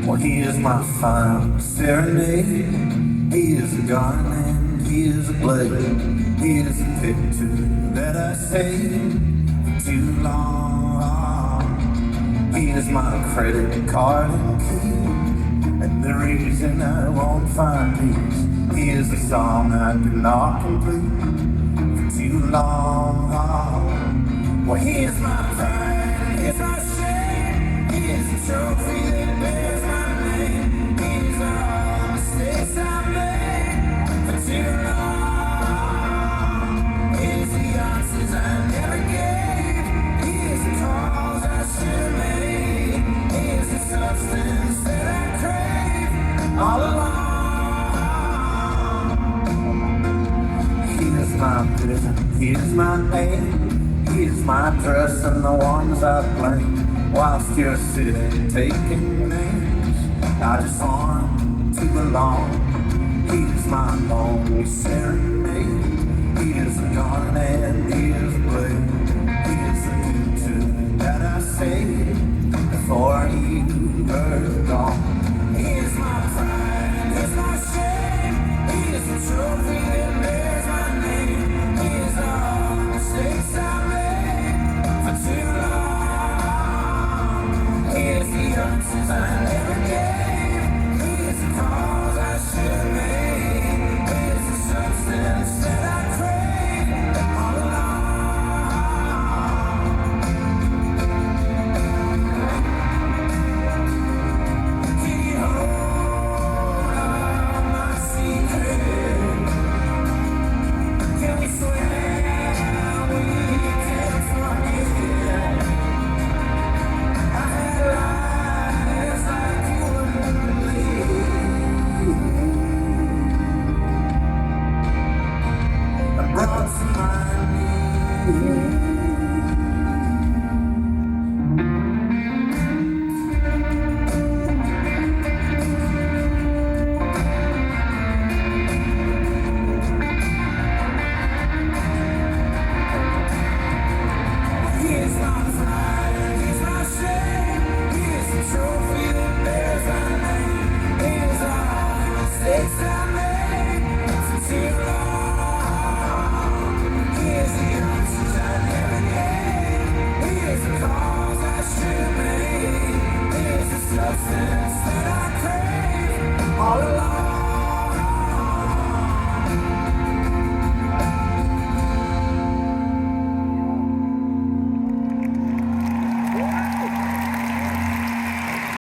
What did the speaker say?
Well, here's my final serenade. Here's a gun and here's a blade. Here's a picture that I saved for too long. Here's my credit card and key, and the reason I won't find peace. Here's a song I could not complete for too long. Well, here's my pride, here's my shame. Here's a trophy that bears my name. Here's all the mistakes I made for too long. Here's the answers I never gave. Here's the calls I should have made. Here's the substance that I crave all along. Here's my prison, here's my name. Here's my dress and the ones I blame. Whilst you're sitting taking names, I just want to belong. Here's my lonely serenade. Here's a gun and here's a blade. Here's the future that I saved before you were gone. Here's my pride, here's my shame. Here's the trophy that bears my name. Here's all the mistakes I made for too long. Here's the answers I never gave. Here's the calls I should have made. Here's the substance that I crave all along. Can you hold all my secrets? Can we swear we can't forget? I had lives like you wouldn't believe. I brought to my knees. Here's my pride, here's my shame. Here's the trophy that bears my name. Here's all the mistakes I made for too long. Here's the answers I never gave. Here's the calls I should have made. Here's the substance